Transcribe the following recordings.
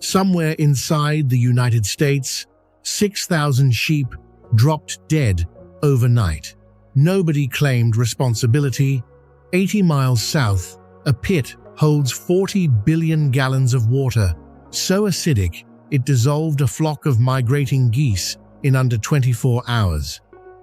Somewhere inside the United States, 6,000 sheep dropped dead overnight. Nobody claimed responsibility. 80 miles south, a pit holds 40 billion gallons of water, so acidic it dissolved a flock of migrating geese in under 24 hours.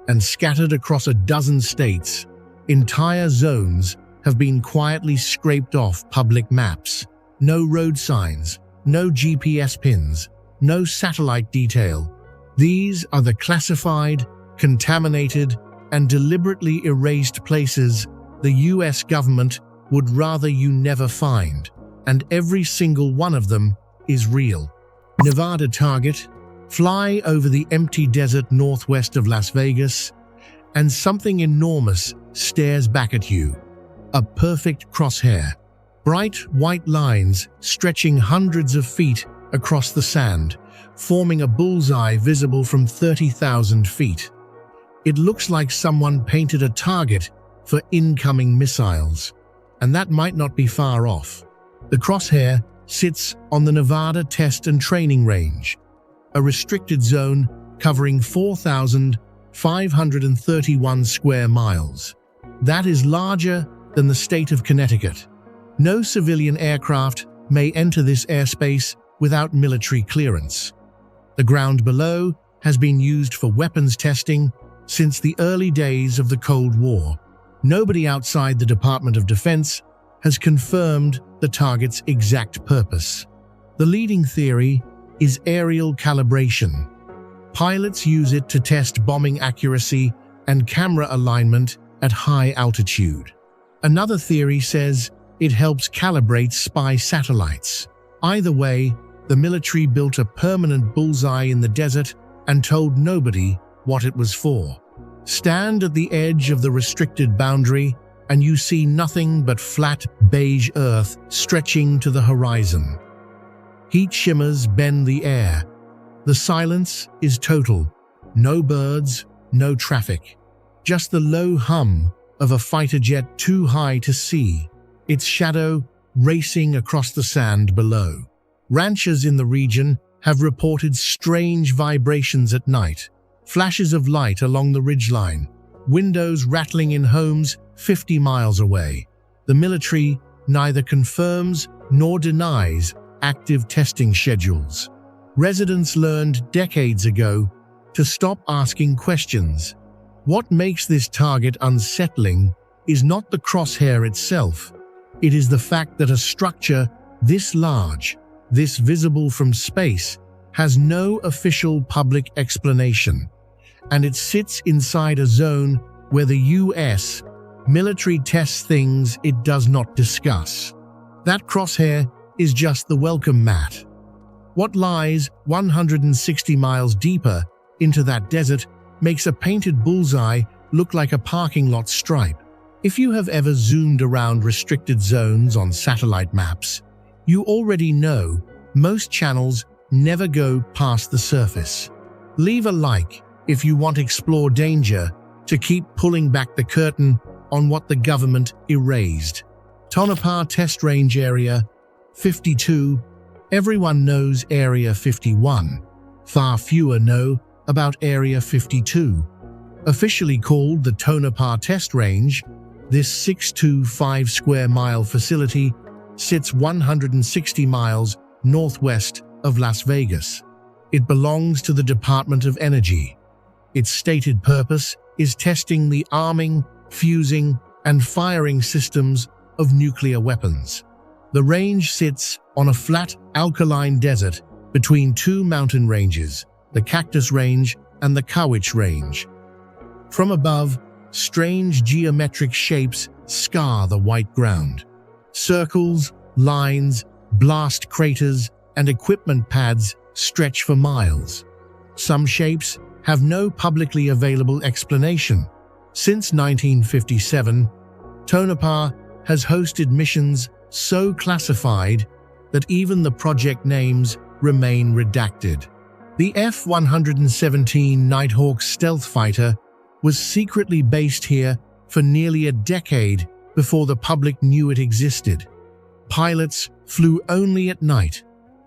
And scattered across a dozen states, entire zones have been quietly scraped off public maps. No road signs, no GPS pins, no satellite detail. These are the classified, contaminated, and deliberately erased places the US government would rather you never find, and every single one of them is real. Nevada target. Fly over the empty desert northwest of Las Vegas, and something enormous stares back at you. A perfect crosshair. Bright white lines stretching hundreds of feet across the sand, forming a bullseye visible from 30,000 feet. It looks like someone painted a target for incoming missiles, and that might not be far off. The crosshair sits on the Nevada Test and Training Range, a restricted zone covering 4,531 square miles. That is larger than the state of Connecticut. No civilian aircraft may enter this airspace without military clearance. The ground below has been used for weapons testing since the early days of the Cold War. Nobody outside the Department of Defense has confirmed the target's exact purpose. The leading theory is aerial calibration. Pilots use it to test bombing accuracy and camera alignment at high altitude. Another theory says it helps calibrate spy satellites. Either way, the military built a permanent bullseye in the desert and told nobody what it was for. Stand at the edge of the restricted boundary and you see nothing but flat beige earth stretching to the horizon. Heat shimmers bend the air. The silence is total. No birds, no traffic. Just the low hum of a fighter jet too high to see, its shadow racing across the sand below. Ranchers in the region have reported strange vibrations at night, flashes of light along the ridgeline, windows rattling in homes 50 miles away. The military neither confirms nor denies active testing schedules. Residents learned decades ago to stop asking questions. What makes this target unsettling is not the crosshair itself. It is the fact that a structure this large, this visible from space, has no official public explanation, and it sits inside a zone where the US military tests things it does not discuss. That crosshair is just the welcome mat. What lies 160 miles deeper into that desert makes a painted bullseye look like a parking lot stripe. If you have ever zoomed around restricted zones on satellite maps, you already know most channels never go past the surface. Leave a like if you want to explore danger to keep pulling back the curtain on what the government erased. Tonopah Test Range Area 52. Everyone knows Area 51. Far fewer know about Area 52. Officially called the Tonopah Test Range, this 625 square mile facility sits 160 miles northwest of Las Vegas. It belongs to the Department of Energy. Its stated purpose is testing the arming, fusing, and firing systems of nuclear weapons. The range sits on a flat, alkaline desert between two mountain ranges, the Cactus Range and the Kawich Range. From above, strange geometric shapes scar the white ground. Circles, lines, blast craters, and equipment pads stretch for miles. Some shapes have no publicly available explanation. Since 1957, Tonopah has hosted missions so classified that even the project names remain redacted. The F-117 Nighthawk stealth fighter was secretly based here for nearly a decade before the public knew it existed. Pilots flew only at night,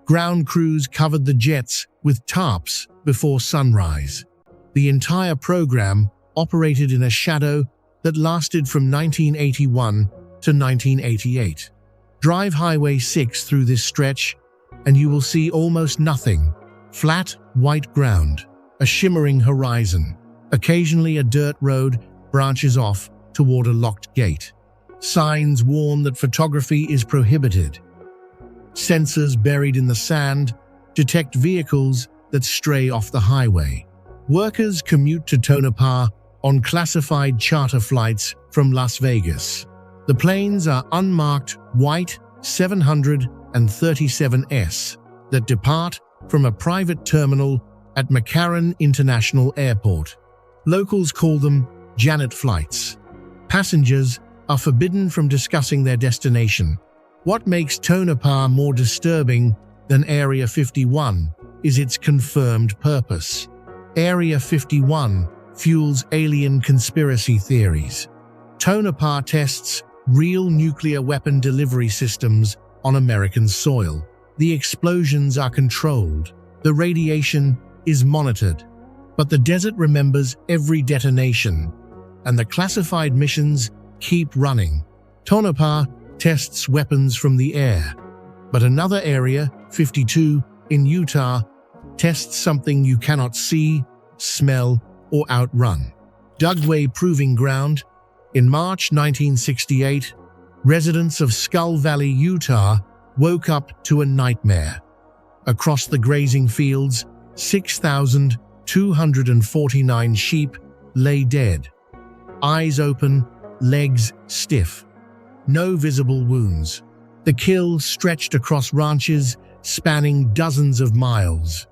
Ground crews covered the jets with tarps before sunrise. The entire program operated in a shadow that lasted from 1981 to 1988. Drive Highway 6 through this stretch, and you will see almost nothing. Flat, white ground, a shimmering horizon. Occasionally a dirt road branches off toward a locked gate. Signs warn that photography is prohibited. Sensors buried in the sand detect vehicles that stray off the highway. Workers commute to Tonopah on classified charter flights from Las Vegas. The planes are unmarked white 737s that depart from a private terminal at McCarran International Airport. Locals call them Janet flights. Passengers are forbidden from discussing their destination. What makes Tonopah more disturbing than Area 51 is its confirmed purpose. Area 51 fuels alien conspiracy theories. Tonopah tests real nuclear weapon delivery systems on American soil. The explosions are controlled. The radiation is monitored. But the desert remembers every detonation, and the classified missions keep running. Tonopah tests weapons from the air, but another Area 52 in Utah tests something you cannot see, smell, or outrun. Dugway Proving Ground. In March 1968, residents of Skull Valley, Utah, woke up to a nightmare. Across the grazing fields, 6,249 sheep lay dead. Eyes open, legs stiff. No visible wounds. The kill stretched across ranches spanning dozens of miles.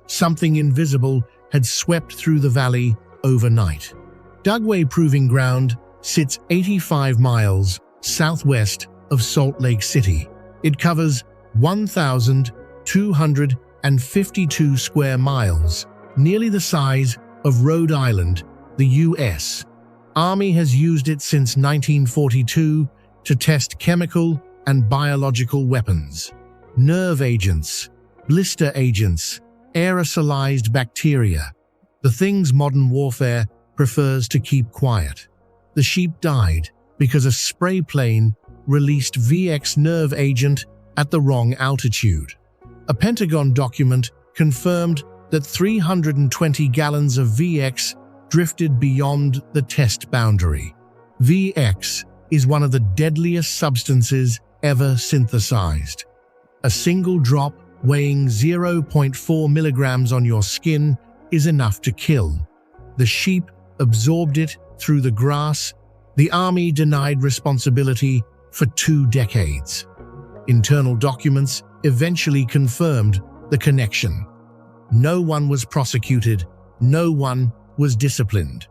Something invisible had swept through the valley overnight. Dugway Proving Ground sits 85 miles southwest of Salt Lake City. It covers 1,252 square miles, nearly the size of Rhode Island, the U.S. Army has used it since 1942 to test chemical and biological weapons, nerve agents, blister agents, aerosolized bacteria, the things modern warfare prefers to keep quiet. The sheep died because a spray plane released VX nerve agent at the wrong altitude. A Pentagon document confirmed that 320 gallons of VX drifted beyond the test boundary. VX is one of the deadliest substances ever synthesized. A single drop weighing 0.4 milligrams on your skin is enough to kill. The sheep absorbed it through the grass. The Army denied responsibility for 2 decades. Internal documents eventually confirmed the connection. No one was prosecuted. No one was disciplined.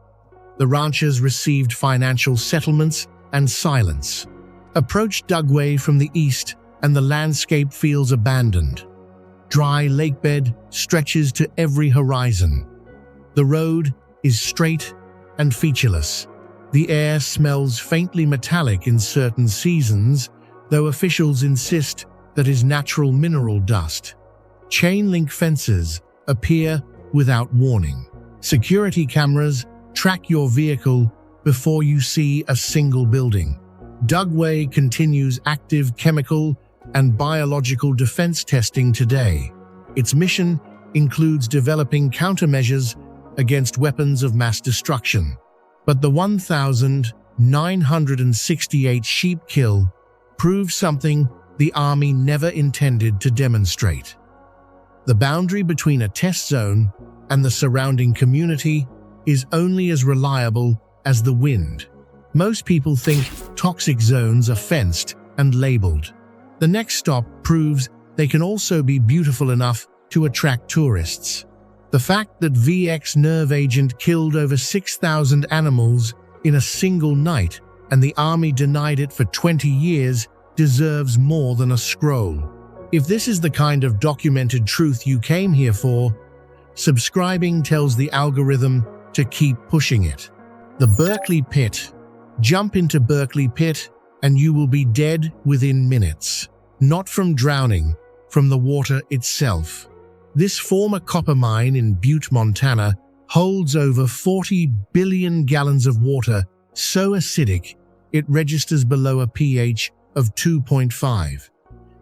The ranchers received financial settlements and silence. Approach Dugway from the east and the landscape feels abandoned. Dry lakebed stretches to every horizon. The road is straight and featureless. The air smells faintly metallic in certain seasons, though officials insist that is natural mineral dust. Chain link fences appear without warning. Security cameras track your vehicle before you see a single building. Dugway continues active chemical and biological defense testing today. Its mission includes developing countermeasures against weapons of mass destruction. But the 1,968 sheep kill proves something the Army never intended to demonstrate. The boundary between a test zone and the surrounding community is only as reliable as the wind. Most people think toxic zones are fenced and labeled. The next stop proves they can also be beautiful enough to attract tourists. The fact that VX nerve agent killed over 6,000 animals in a single night and the Army denied it for 20 years deserves more than a scroll. If this is the kind of documented truth you came here for, subscribing tells the algorithm to keep pushing it. The Berkeley Pit. Jump into Berkeley Pit and you will be dead within minutes. Not from drowning, from the water itself. This former copper mine in Butte, Montana, holds over 40 billion gallons of water so acidic it registers below a pH of 2.5.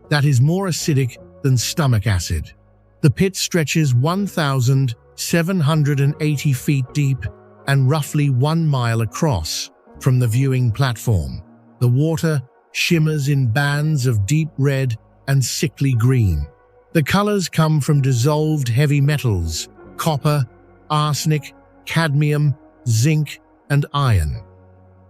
That is more acidic than stomach acid. The pit stretches 1,780 feet deep and roughly 1 mile across from the viewing platform. The water shimmers in bands of deep red and sickly green. The colors come from dissolved heavy metals, copper, arsenic, cadmium, zinc, and iron.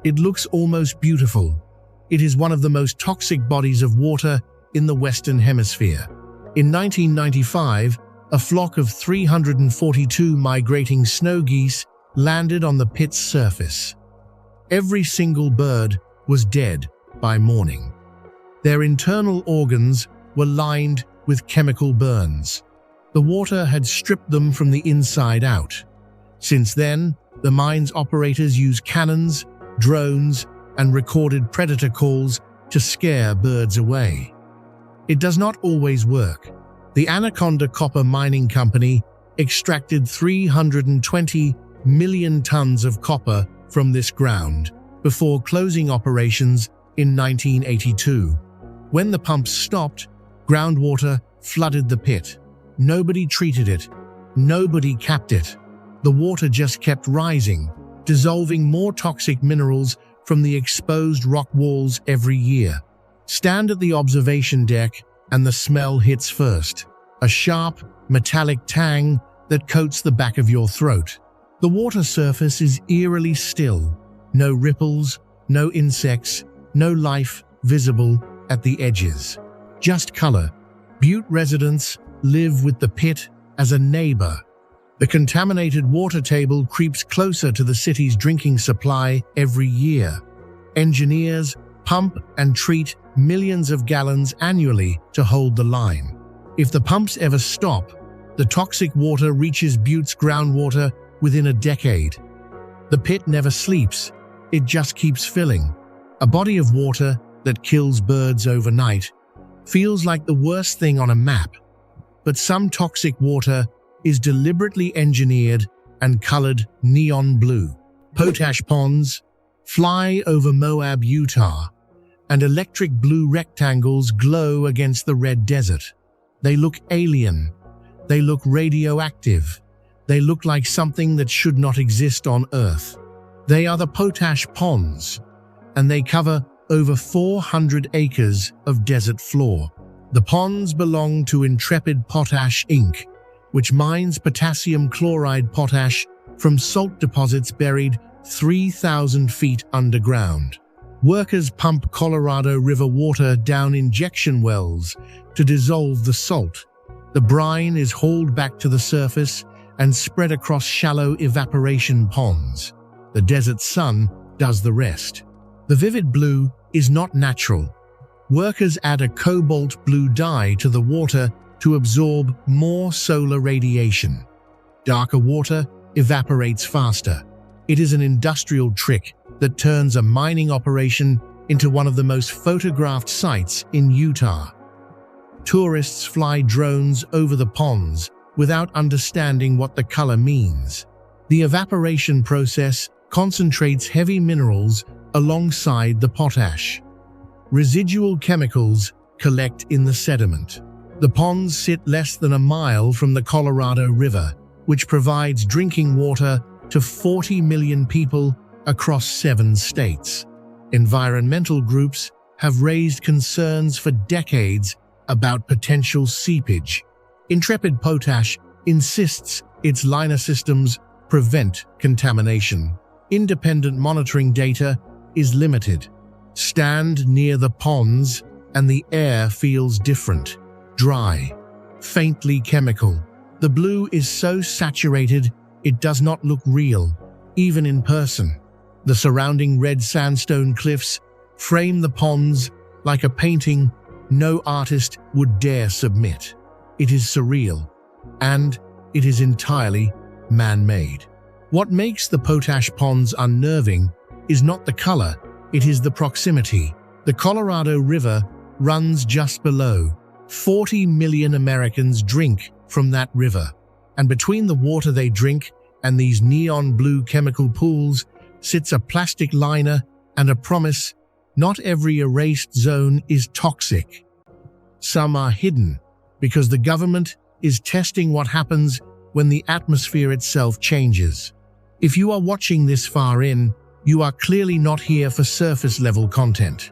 It looks almost beautiful. It is one of the most toxic bodies of water in the Western Hemisphere. In 1995, a flock of 342 migrating snow geese landed on the pit's surface. Every single bird was dead by morning. Their internal organs were lined with chemical burns. The water had stripped them from the inside out. Since then, the mine's operators use cannons, drones, and recorded predator calls to scare birds away. It does not always work. The Anaconda Copper Mining Company extracted 320 million tons of copper from this ground before closing operations in 1982. When the pumps stopped, groundwater flooded the pit. Nobody treated it. Nobody capped it. The water just kept rising, dissolving more toxic minerals from the exposed rock walls every year. Stand at the observation deck and the smell hits first. A sharp, metallic tang that coats the back of your throat. The water surface is eerily still. No ripples, no insects, no life visible at the edges. Just color. Butte residents live with the pit as a neighbor. The contaminated water table creeps closer to the city's drinking supply every year. Engineers pump and treat millions of gallons annually to hold the line. If the pumps ever stop, the toxic water reaches Butte's groundwater within a decade. The pit never sleeps, it just keeps filling. A body of water that kills birds overnight feels like the worst thing on a map. But some toxic water is deliberately engineered and colored neon blue. Potash ponds fly over Moab, Utah, and electric blue rectangles glow against the red desert. They look alien. They look radioactive. They look like something that should not exist on Earth. They are the potash ponds, and they cover over 400 acres of desert floor. The ponds belong to Intrepid Potash Inc., which mines potassium chloride potash from salt deposits buried 3,000 feet underground. Workers pump Colorado River water down injection wells to dissolve the salt. The brine is hauled back to the surface and spread across shallow evaporation ponds. The desert sun does the rest. The vivid blue is not natural. Workers add a cobalt blue dye to the water to absorb more solar radiation. Darker water evaporates faster. It is an industrial trick that turns a mining operation into one of the most photographed sites in Utah. Tourists fly drones over the ponds without understanding what the color means. The evaporation process concentrates heavy minerals alongside the potash. Residual chemicals collect in the sediment. The ponds sit less than a mile from the Colorado River, which provides drinking water to 40 million people across 7 states. Environmental groups have raised concerns for decades about potential seepage. Intrepid Potash insists its liner systems prevent contamination. Independent monitoring data is limited. Stand near the ponds and the air feels different. Dry, faintly chemical. The blue is so saturated it does not look real, even in person. The surrounding red sandstone cliffs frame the ponds like a painting no artist would dare submit. It is surreal, and it is entirely man-made. What makes the potash ponds unnerving is not the color, it is the proximity. The Colorado River runs just below, 40 million Americans drink from that river. And between the water they drink and these neon blue chemical pools sits a plastic liner and a promise: not every erased zone is toxic. Some are hidden because the government is testing what happens when the atmosphere itself changes. If you are watching this far in, you are clearly not here for surface-level content.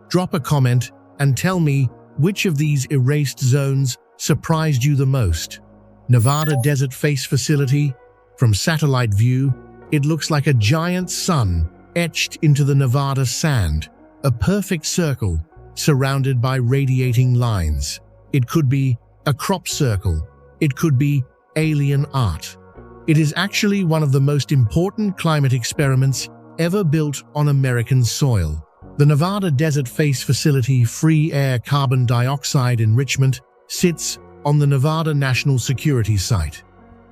Drop a comment and tell me which of these erased zones surprised you the most. Nevada Desert Face Facility. From satellite view, it looks like a giant sun etched into the Nevada sand, a perfect circle surrounded by radiating lines. It could be a crop circle. It could be alien art. It is actually one of the most important climate experiments ever built on American soil. The Nevada Desert Face Facility free air carbon dioxide enrichment sits on the Nevada National Security Site,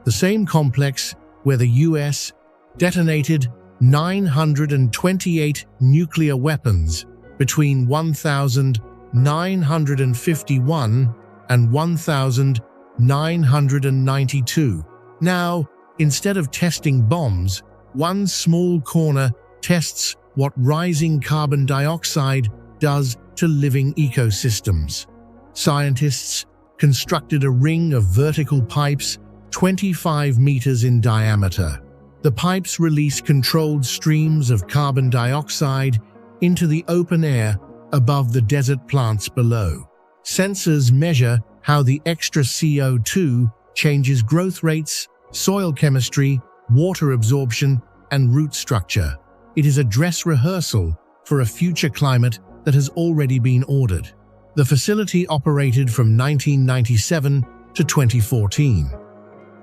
the same complex where the U.S. detonated 928 nuclear weapons between 1951 and 1992. Now, instead of testing bombs, one small corner tests what rising carbon dioxide does to living ecosystems. Scientists constructed a ring of vertical pipes 25 meters in diameter. The pipes release controlled streams of carbon dioxide into the open air above the desert plants below. Sensors measure how the extra CO2 changes growth rates, soil chemistry, water absorption, and root structure. It is a dress rehearsal for a future climate that has already been ordered. The facility operated from 1997 to 2014.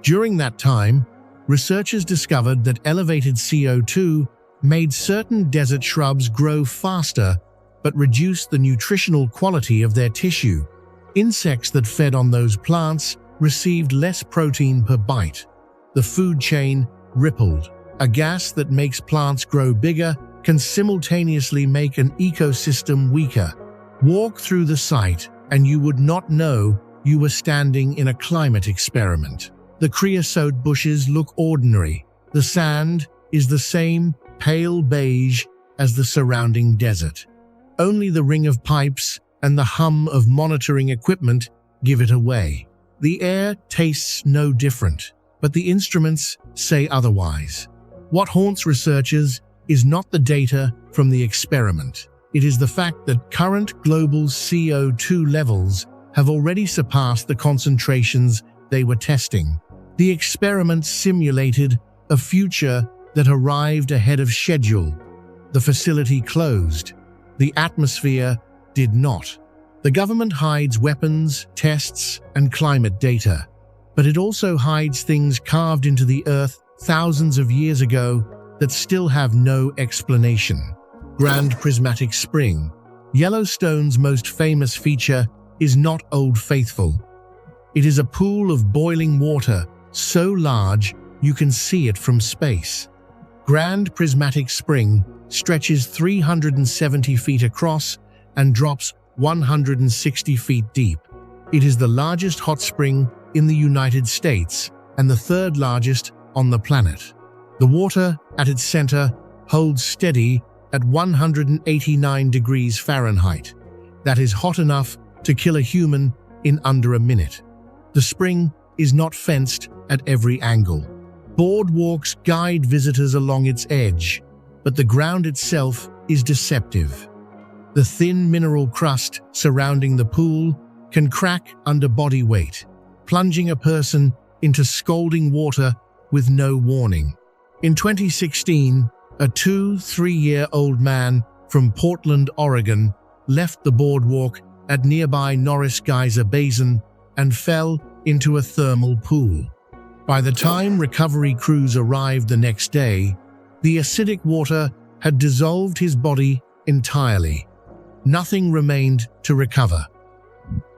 During that time, researchers discovered that elevated CO2 made certain desert shrubs grow faster but reduced the nutritional quality of their tissue. Insects that fed on those plants received less protein per bite. The food chain rippled. A gas that makes plants grow bigger can simultaneously make an ecosystem weaker. Walk through the site and you would not know you were standing in a climate experiment. The creosote bushes look ordinary. The sand is the same pale beige as the surrounding desert. Only the ring of pipes and the hum of monitoring equipment give it away. The air tastes no different, but the instruments say otherwise. What haunts researchers is not the data from the experiment. It is the fact that current global CO2 levels have already surpassed the concentrations they were testing. The experiment simulated a future that arrived ahead of schedule. The facility closed. The atmosphere did not. The government hides weapons, tests, and climate data, but it also hides things carved into the earth thousands of years ago that still have no explanation. Grand Prismatic Spring. Yellowstone's most famous feature is not Old Faithful. It is a pool of boiling water so large you can see it from space. Grand Prismatic Spring stretches 370 feet across and drops 160 feet deep. It is the largest hot spring in the United States and the third largest on the planet. The water at its center holds steady at 189 degrees Fahrenheit. That is hot enough to kill a human in under a minute. The spring is not fenced at every angle. Boardwalks guide visitors along its edge, but the ground itself is deceptive. The thin mineral crust surrounding the pool can crack under body weight, plunging a person into scalding water with no warning. In 2016, a 3-year-old man from Portland, Oregon, left the boardwalk at nearby Norris Geyser Basin and fell into a thermal pool. By the time recovery crews arrived the next day, the acidic water had dissolved his body entirely. Nothing remained to recover.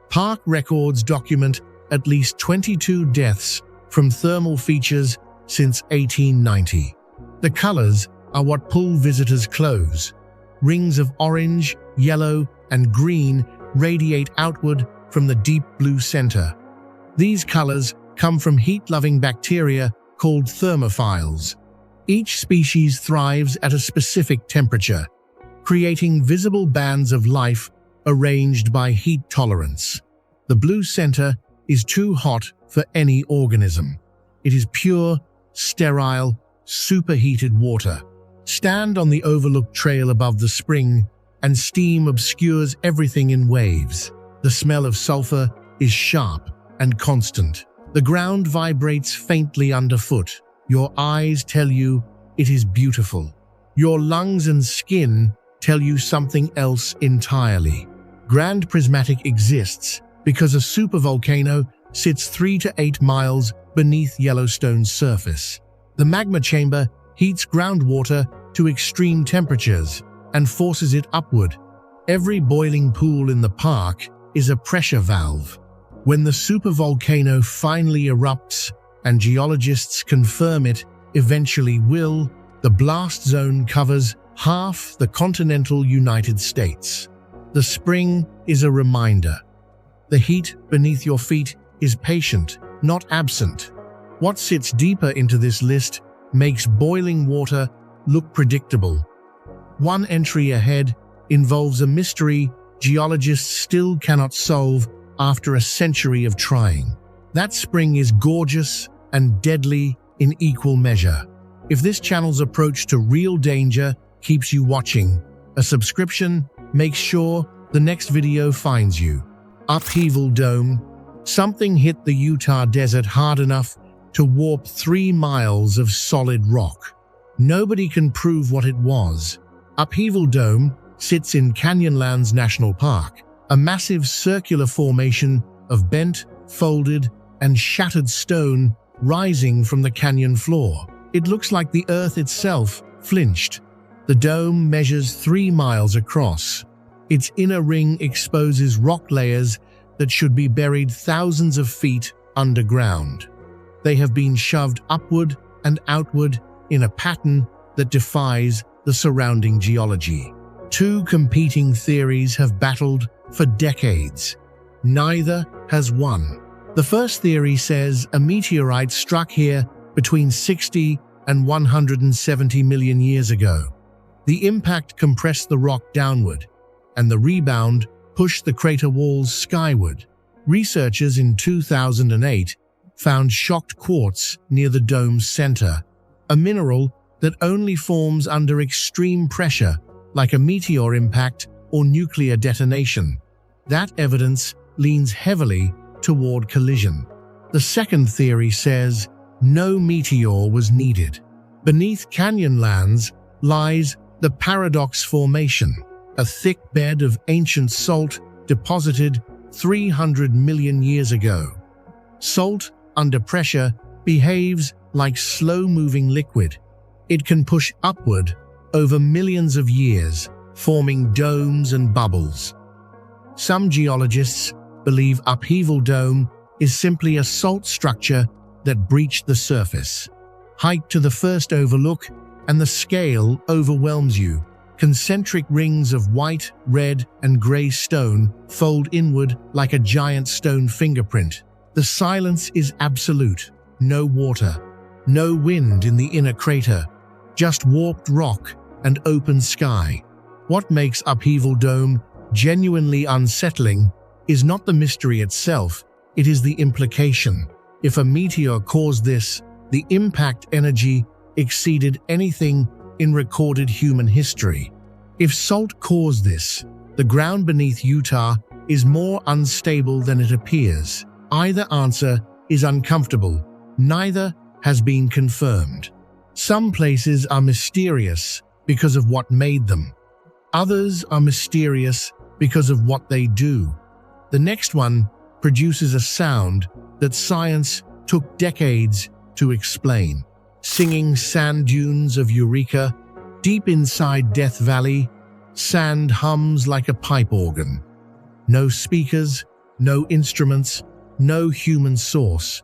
Park records document at least 22 deaths from thermal features since 1890. The colors are what pull visitors close. Rings of orange, yellow, and green radiate outward from the deep blue center. These colors come from heat-loving bacteria called thermophiles. Each species thrives at a specific temperature, creating visible bands of life arranged by heat tolerance. The blue center is too hot for any organism. It is pure, sterile, superheated water. Stand on the overlooked trail above the spring, and steam obscures everything in waves. The smell of sulfur is sharp and constant. The ground vibrates faintly underfoot. Your eyes tell you it is beautiful. Your lungs and skin tell you something else entirely. Grand Prismatic exists because a supervolcano sits 3 to 8 miles beneath Yellowstone's surface. The magma chamber heats groundwater to extreme temperatures and forces it upward. Every boiling pool in the park is a pressure valve. When the supervolcano finally erupts, and geologists confirm it eventually will, the blast zone covers half the continental United States. The spring is a reminder. The heat beneath your feet is patient, not absent. What sits deeper into this list makes boiling water look predictable. One entry ahead involves a mystery geologists still cannot solve after a century of trying. That spring is gorgeous and deadly in equal measure. If this channel's approach to real danger keeps you watching, a subscription makes sure the next video finds you. Upheaval Dome. Something hit the Utah desert hard enough to warp 3 miles of solid rock. Nobody can prove what it was. Upheaval Dome sits in Canyonlands National Park, a massive circular formation of bent, folded, and shattered stone rising from the canyon floor. It looks like the earth itself flinched. The dome measures 3 miles across. Its inner ring exposes rock layers that should be buried thousands of feet underground. They have been shoved upward and outward in a pattern that defies the surrounding geology. 2 competing theories have battled for decades. Neither has won. The first theory says a meteorite struck here between 60 and 170 million years ago. The impact compressed the rock downward, and the rebound pushed the crater walls skyward. Researchers in 2008 found shocked quartz near the dome's center, a mineral that only forms under extreme pressure, like a meteor impact or nuclear detonation. That evidence leans heavily toward collision. The second theory says no meteor was needed. Beneath Canyonlands lies the Paradox Formation, a thick bed of ancient salt deposited 300 million years ago. Salt, under pressure, behaves like slow-moving liquid. It can push upward over millions of years, forming domes and bubbles. Some geologists believe Upheaval Dome is simply a salt structure that breached the surface. Hike to the first overlook, and the scale overwhelms you. Concentric rings of white, red, and gray stone fold inward like a giant stone fingerprint. The silence is absolute. No water, no wind in the inner crater, just warped rock and open sky. What makes Upheaval Dome genuinely unsettling is not the mystery itself, it is the implication. If a meteor caused this, the impact energy exceeded anything in recorded human history. If salt caused this, the ground beneath Utah is more unstable than it appears. Either answer is uncomfortable. Neither has been confirmed. Some places are mysterious because of what made them. Others are mysterious because of what they do. The next one produces a sound that science took decades to explain. Singing sand dunes of Eureka, deep inside Death Valley, sand hums like a pipe organ. No speakers, no instruments, no human source.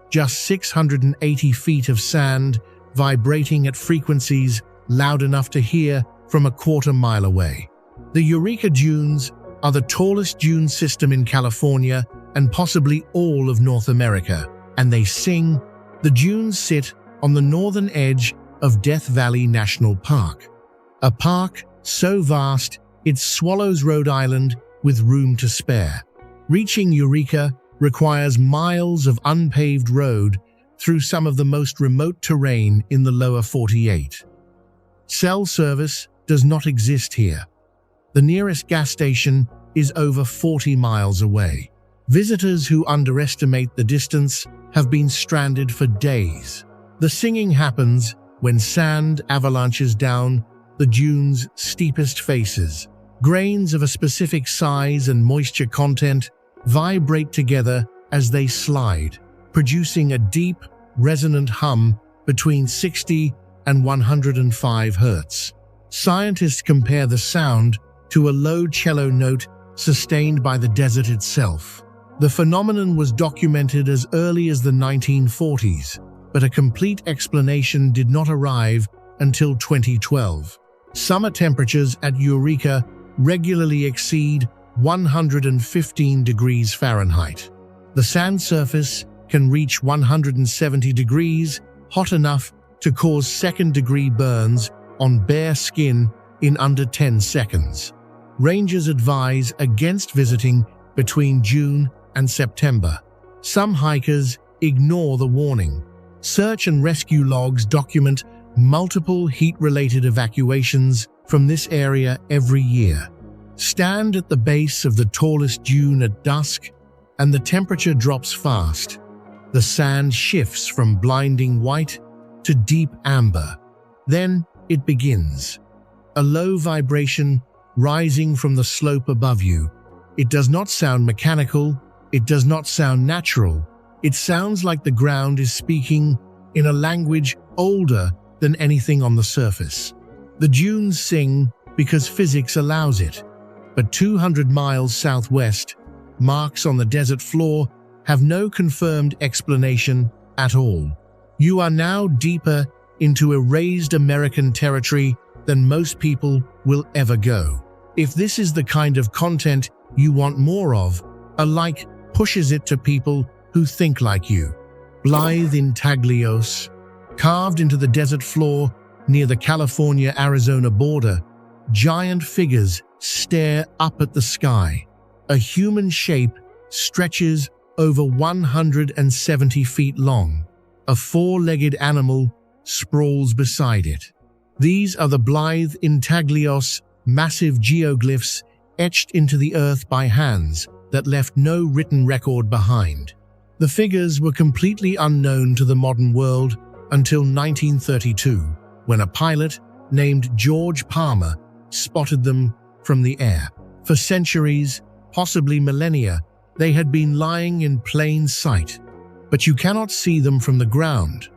Just 680 feet of sand vibrating at frequencies loud enough to hear from a quarter mile away. The Eureka Dunes are the tallest dune system in California and possibly all of North America, and they sing. The dunes sit on the northern edge of Death Valley National Park, a park so vast it swallows Rhode Island with room to spare. Reaching Eureka requires miles of unpaved road through some of the most remote terrain in the lower 48. Cell service does not exist here. The nearest gas station is over 40 miles away. Visitors who underestimate the distance have been stranded for days. The singing happens when sand avalanches down the dunes' steepest faces. Grains of a specific size and moisture content vibrate together as they slide, producing a deep, resonant hum between 60 and 105 hertz. Scientists compare the sound to a low cello note sustained by the desert itself. The phenomenon was documented as early as the 1940s, but a complete explanation did not arrive until 2012. Summer temperatures at Eureka regularly exceed 115 degrees Fahrenheit. The sand surface can reach 170 degrees, hot enough to cause second-degree burns on bare skin in under 10 seconds. Rangers advise against visiting between June and September. Some hikers ignore the warning. Search and rescue logs document multiple heat-related evacuations from this area every year. Stand at the base of the tallest dune at dusk, and the temperature drops fast. The sand shifts from blinding white to deep amber. Then it begins. A low vibration rising from the slope above you. It does not sound mechanical. It does not sound natural. It sounds like the ground is speaking in a language older than anything on the surface. The dunes sing because physics allows it. But 200 miles southwest, marks on the desert floor have no confirmed explanation at all. You are now deeper into erased American territory than most people will ever go. If this is the kind of content you want more of, a like pushes it to people who think like you. Blythe intaglios, carved into the desert floor near the California-Arizona border, giant figures stare up at the sky. A human shape stretches over 170 feet long. A four-legged animal sprawls beside it. These are the Blythe intaglios, massive geoglyphs etched into the earth by hands that left no written record behind. The figures were completely unknown to the modern world until 1932, when a pilot named George Palmer spotted them from the air. For centuries, possibly millennia, they had been lying in plain sight, but you cannot see them from the ground.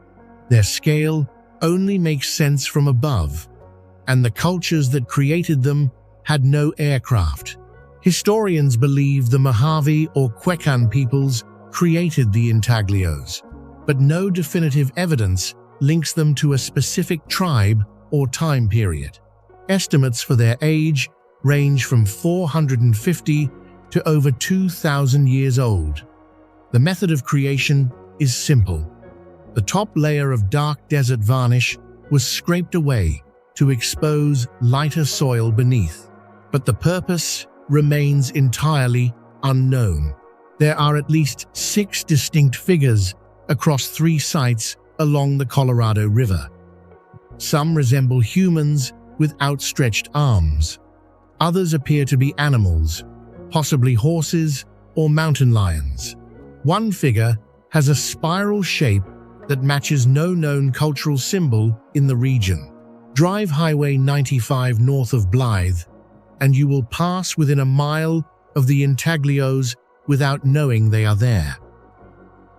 Their scale only makes sense from above, and the cultures that created them had no aircraft. Historians believe the Mojave or Quechan peoples created the intaglios, but no definitive evidence links them to a specific tribe or time period. Estimates for their age range from 450 to over 2,000 years old. The method of creation is simple. The top layer of dark desert varnish was scraped away to expose lighter soil beneath, but the purpose remains entirely unknown. There are at least 6 distinct figures across 3 sites along the Colorado River. Some resemble humans with outstretched arms. Others appear to be animals, possibly horses or mountain lions. One figure has a spiral shape that matches no known cultural symbol in the region. Drive Highway 95 north of Blythe, and you will pass within a mile of the intaglios without knowing they are there.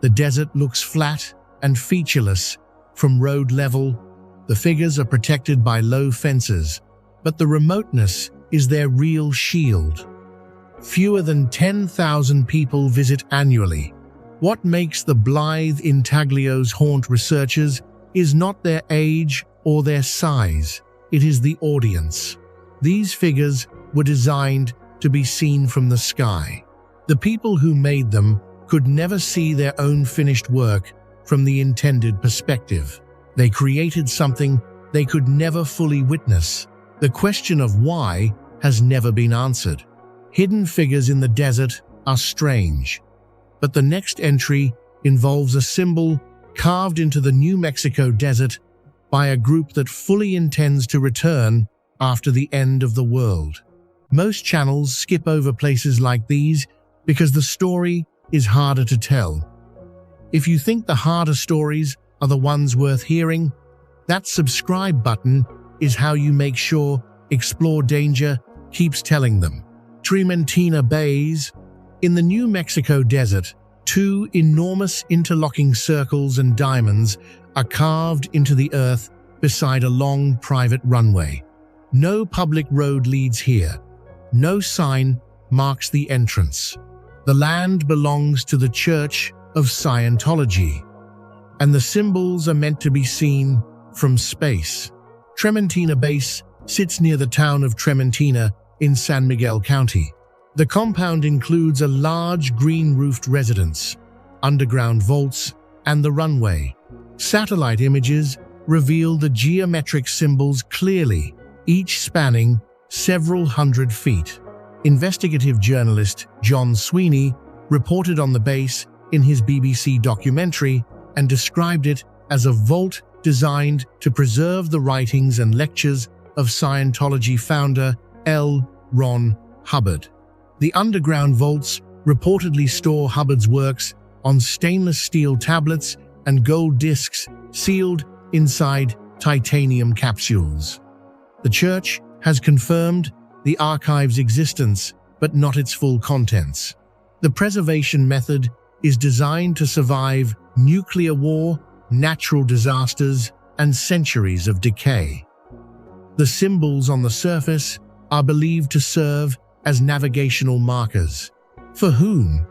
The desert looks flat and featureless from road level. The figures are protected by low fences, but the remoteness is their real shield. Fewer than 10,000 people visit annually. What makes the Blythe intaglios haunt researchers is not their age or their size, it is the audience. These figures were designed to be seen from the sky. The people who made them could never see their own finished work from the intended perspective. They created something they could never fully witness. The question of why has never been answered. Hidden figures in the desert are strange, but the next entry involves a symbol carved into the New Mexico desert by a group that fully intends to return after the end of the world. Most channels skip over places like these because the story is harder to tell. If you think the harder stories are the ones worth hearing, that subscribe button is how you make sure Explore Danger keeps telling them. Trementina Bays. In the New Mexico desert, two enormous interlocking circles and diamonds are carved into the earth beside a long private runway. No public road leads here. No sign marks the entrance. The land belongs to the Church of Scientology, and the symbols are meant to be seen from space. Trementina Base sits near the town of Trementina in San Miguel County. The compound includes a large green-roofed residence, underground vaults, and the runway. Satellite images reveal the geometric symbols clearly, each spanning several hundred feet. Investigative journalist John Sweeney reported on the base in his BBC documentary and described it as a vault designed to preserve the writings and lectures of Scientology founder L. Ron Hubbard. The underground vaults reportedly store Hubbard's works on stainless steel tablets and gold discs sealed inside titanium capsules. The church has confirmed the archive's existence, but not its full contents. The preservation method is designed to survive nuclear war, natural disasters, and centuries of decay. The symbols on the surface are believed to serve as navigational markers. For whom?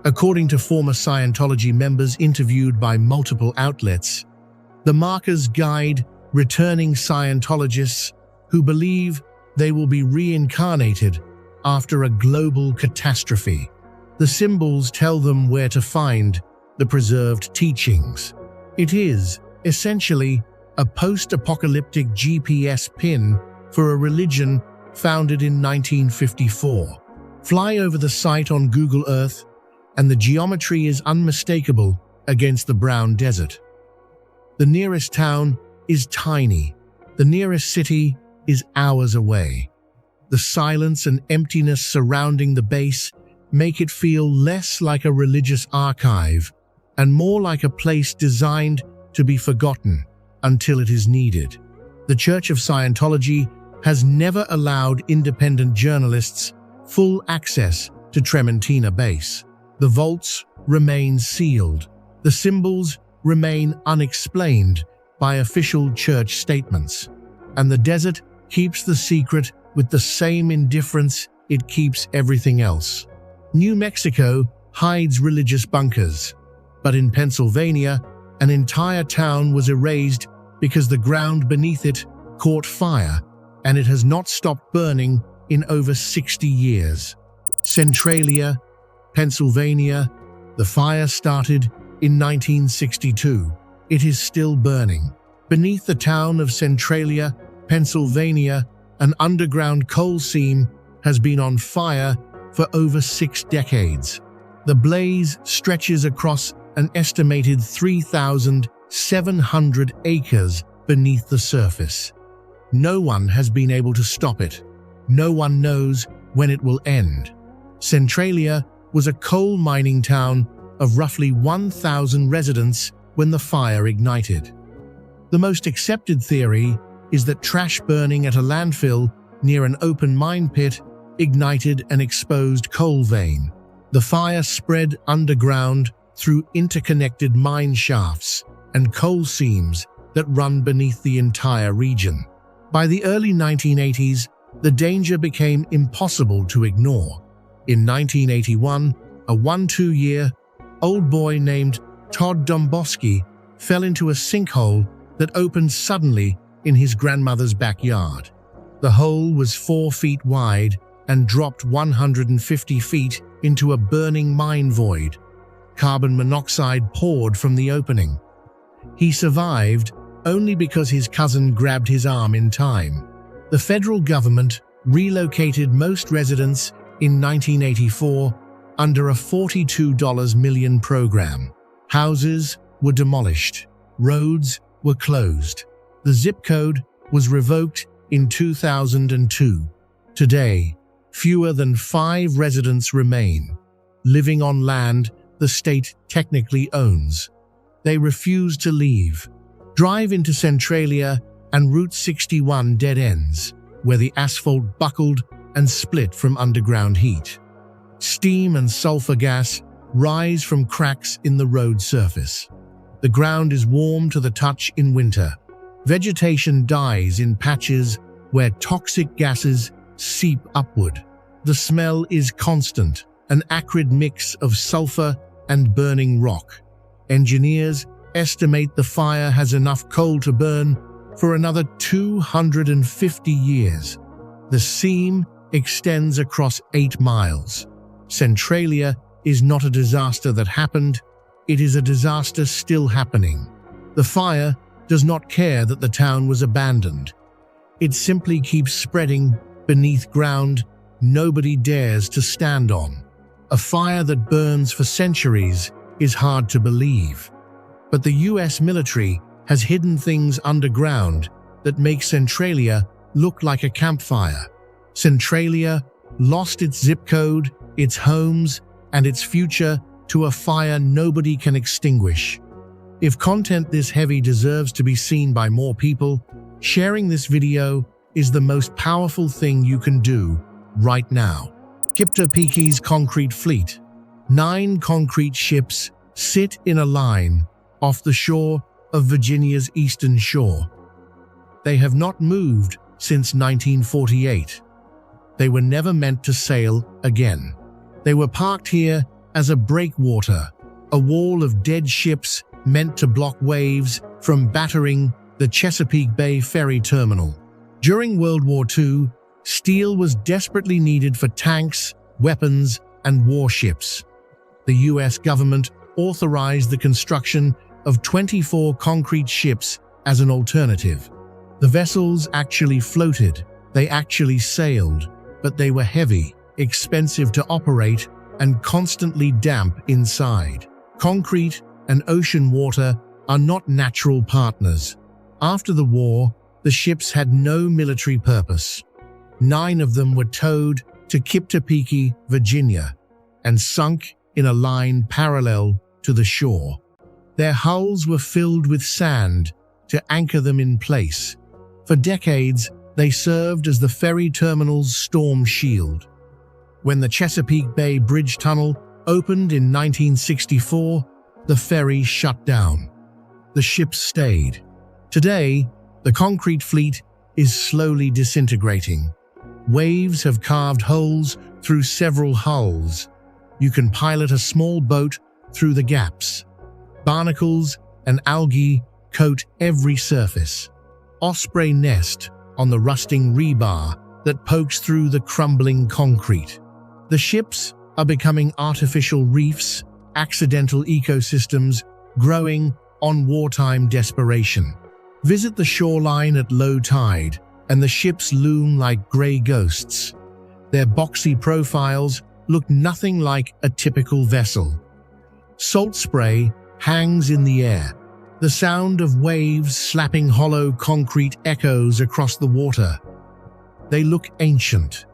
According to former Scientology members interviewed by multiple outlets, the markers guide returning Scientologists who believe they will be reincarnated after a global catastrophe. The symbols tell them where to find the preserved teachings. It is, essentially, a post-apocalyptic GPS pin for a religion founded in 1954. Fly over the site on Google Earth, and the geometry is unmistakable against the brown desert. The nearest town is tiny. The nearest city is hours away. The silence and emptiness surrounding the base make it feel less like a religious archive and more like a place designed to be forgotten until it is needed. The Church of Scientology has never allowed independent journalists full access to Trementina Base. The vaults remain sealed. The symbols remain unexplained by official church statements. And the desert keeps the secret with the same indifference it keeps everything else. New Mexico hides religious bunkers, but in Pennsylvania, an entire town was erased because the ground beneath it caught fire, and it has not stopped burning in over 60 years. Centralia, Pennsylvania. The fire started in 1962. It is still burning. Beneath the town of Centralia, Pennsylvania, an underground coal seam has been on fire for over 6 decades. The blaze stretches across an estimated 3,700 acres beneath the surface. No one has been able to stop it. No one knows when it will end. Centralia was a coal mining town of roughly 1,000 residents when the fire ignited. The most accepted theory is that trash burning at a landfill near an open mine pit ignited an exposed coal vein. The fire spread underground through interconnected mine shafts and coal seams that run beneath the entire region. By the early 1980s, the danger became impossible to ignore. In 1981, a 12-year-old boy named Todd Domboski fell into a sinkhole that opened suddenly in his grandmother's backyard. The hole was 4 feet wide and dropped 150 feet into a burning mine void. Carbon monoxide poured from the opening. He survived only because his cousin grabbed his arm in time. The federal government relocated most residents in 1984 under a $42 million program. Houses were demolished. Roads were closed. The zip code was revoked in 2002. Today, fewer than 5 residents remain, living on land the state technically owns. They refuse to leave. Drive into Centralia and Route 61 dead ends, where the asphalt buckled and split from underground heat. Steam and sulfur gas rise from cracks in the road surface. The ground is warm to the touch in winter. Vegetation dies in patches where toxic gases seep upward. The smell is constant, an acrid mix of sulfur and burning rock. Engineers estimate the fire has enough coal to burn for another 250 years. The seam extends across 8 miles. Centralia is not a disaster that happened, it is a disaster still happening. The fire does not care that the town was abandoned. It simply keeps spreading beneath ground nobody dares to stand on. A fire that burns for centuries is hard to believe. But the US military has hidden things underground that make Centralia look like a campfire. Centralia lost its zip code, its homes, and its future to a fire nobody can extinguish. If content this heavy deserves to be seen by more people, sharing this video is the most powerful thing you can do right now. Kiptopeki's concrete fleet. 9 concrete ships sit in a line off the shore of Virginia's eastern shore. They have not moved since 1948. They were never meant to sail again. They were parked here as a breakwater, a wall of dead ships meant to block waves from battering the Chesapeake Bay ferry terminal. During World War II, steel was desperately needed for tanks, weapons, and warships. The US government authorized the construction of 24 concrete ships as an alternative. The vessels actually floated, they actually sailed, but they were heavy, expensive to operate, and constantly damp inside. Concrete and ocean water are not natural partners. After the war, the ships had no military purpose. 9 of them were towed to Kiptopeki, Virginia, and sunk in a line parallel to the shore. Their hulls were filled with sand to anchor them in place. For decades, they served as the ferry terminal's storm shield. When the Chesapeake Bay Bridge Tunnel opened in 1964, the ferry shut down. The ships stayed. Today, the concrete fleet is slowly disintegrating. Waves have carved holes through several hulls. You can pilot a small boat through the gaps. Barnacles and algae coat every surface. Osprey nest on the rusting rebar that pokes through the crumbling concrete. The ships are becoming artificial reefs, accidental ecosystems growing on wartime desperation. Visit the shoreline at low tide, and the ships loom like gray ghosts. Their boxy profiles look nothing like a typical vessel. Salt spray hangs in the air. The sound of waves slapping hollow concrete echoes across the water. They look ancient.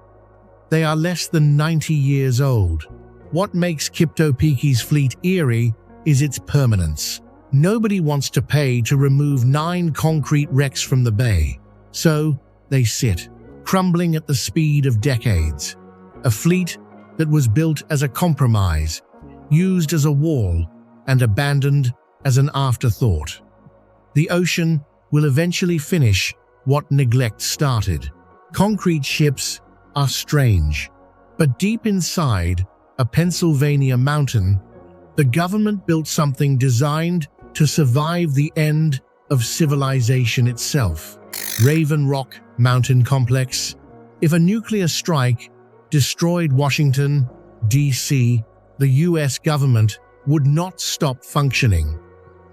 They are less than 90 years old. What makes Kiptopeki's fleet eerie is its permanence. Nobody wants to pay to remove 9 concrete wrecks from the bay, so they sit, crumbling at the speed of decades. A fleet that was built as a compromise, used as a wall, and abandoned as an afterthought. The ocean will eventually finish what neglect started. Concrete ships are strange, but deep inside a Pennsylvania mountain, the government built something designed to survive the end of civilization itself. Raven Rock Mountain Complex. If a nuclear strike destroyed Washington, D.C., the U.S. government would not stop functioning.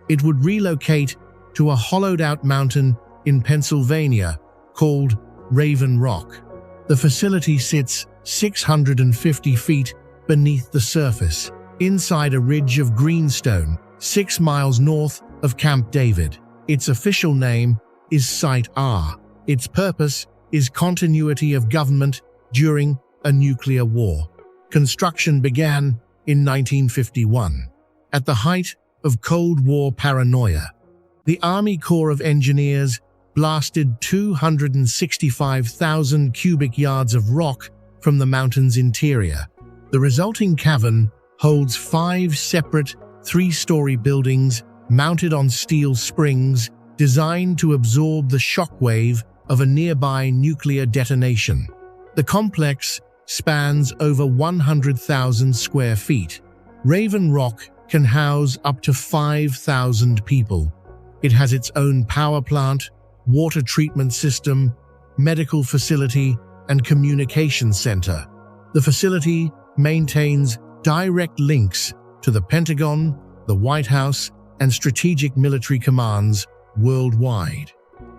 It would relocate to a hollowed-out mountain in Pennsylvania called Raven Rock. The facility sits 650 feet beneath the surface, inside a ridge of greenstone, 6 miles north of Camp David. Its official name is Site R. Its purpose is continuity of government during a nuclear war. Construction began in 1951. At the height of Cold War paranoia, the Army Corps of Engineers blasted 265,000 cubic yards of rock from the mountain's interior. The resulting cavern holds 5 separate 3-story buildings mounted on steel springs designed to absorb the shockwave of a nearby nuclear detonation. The complex spans over 100,000 square feet. Raven Rock can house up to 5,000 people. It has its own power plant, water treatment system, medical facility, and communication center. The facility maintains direct links to the Pentagon, the White House, and strategic military commands worldwide.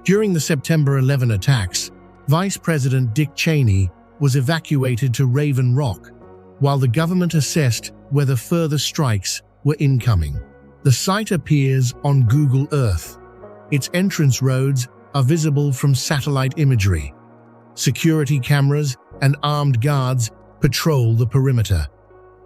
During the September 11 attacks, Vice President Dick Cheney was evacuated to Raven Rock, while the government assessed whether further strikes were incoming. The site appears on Google Earth. Its entrance roads are visible from satellite imagery. Security cameras and armed guards patrol the perimeter.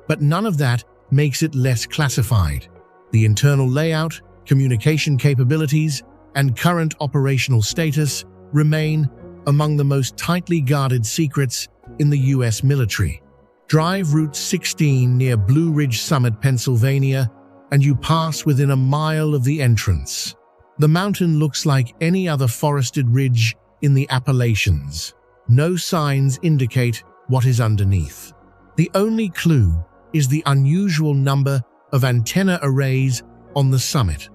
But none of that makes it less classified. The internal layout, communication capabilities, and current operational status remain among the most tightly guarded secrets in the U.S. military. Drive Route 16 near Blue Ridge Summit, Pennsylvania, and you pass within a mile of the entrance. The mountain looks like any other forested ridge in the Appalachians. No signs indicate what is underneath. The only clue is the unusual number of antenna arrays on the summit.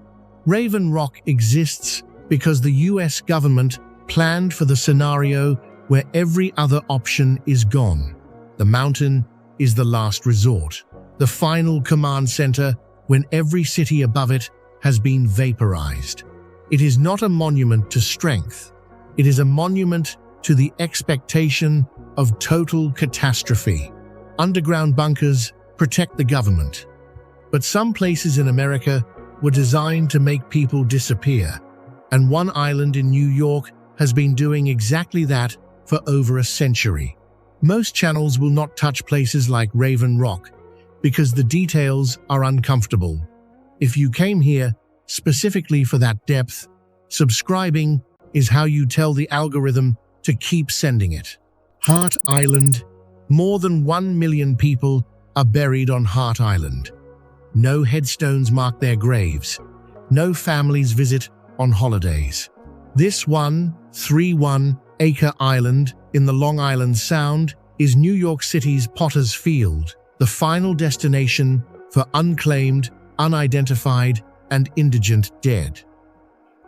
Raven Rock exists because the U.S. government planned for the scenario where every other option is gone. The mountain is the last resort, the final command center when every city above it has been vaporized. It is not a monument to strength. It is a monument to the expectation of total catastrophe. Underground bunkers protect the government. But some places in America were designed to make people disappear, and one island in New York has been doing exactly that for over a century. Most channels will not touch places like Raven Rock because the details are uncomfortable. If you came here specifically for that depth, subscribing is how you tell the algorithm to keep sending it. Hart Island. More than 1 million people are buried on Hart Island. No headstones mark their graves. No families visit on holidays. This 131-acre island in the Long Island Sound is New York City's Potter's Field, the final destination for unclaimed, unidentified, and indigent dead.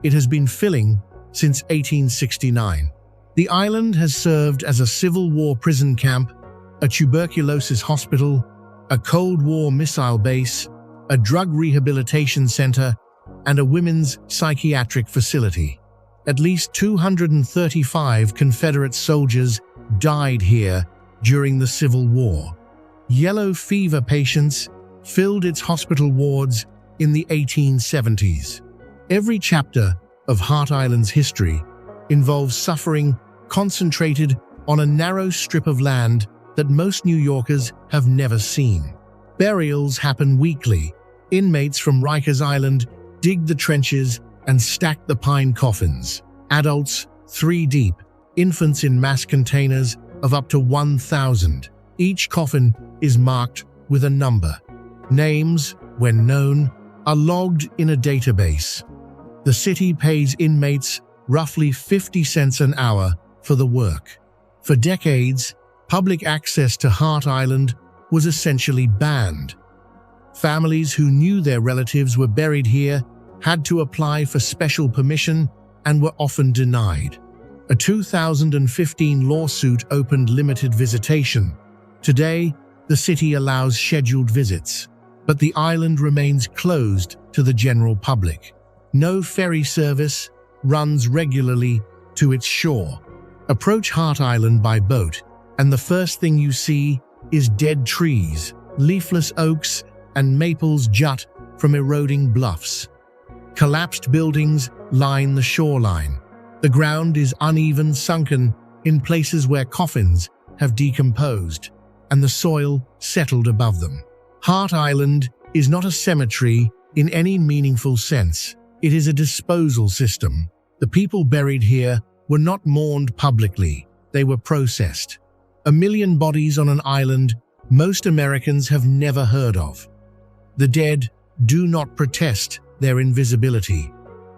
It has been filling since 1869. The island has served as a Civil War prison camp, a tuberculosis hospital, a Cold War missile base, a drug rehabilitation center, and a women's psychiatric facility. At least 235 Confederate soldiers died here during the Civil War. Yellow fever patients filled its hospital wards in the 1870s. Every chapter of Hart Island's history involves suffering concentrated on a narrow strip of land that most New Yorkers have never seen. Burials happen weekly. Inmates from Rikers Island dig the trenches and stack the pine coffins. Adults, 3 deep, infants in mass containers of up to 1,000. Each coffin is marked with a number. Names, when known, are logged in a database. The city pays inmates roughly 50 cents an hour for the work. For decades, public access to Hart Island was essentially banned. Families who knew their relatives were buried here had to apply for special permission and were often denied. A 2015 lawsuit opened limited visitation, Today, the city allows scheduled visits, but the island remains closed to the general public. No ferry service runs regularly to its shore. Approach Hart Island by boat, and the first thing you see is dead trees, leafless oaks, and maples jut from eroding bluffs. Collapsed buildings line the shoreline. The ground is uneven, sunken in places where coffins have decomposed, and the soil settled above them. Hart Island is not a cemetery in any meaningful sense. It is a disposal system. The people buried here were not mourned publicly. They were processed. 1 million bodies on an island most Americans have never heard of. The dead do not protest their invisibility,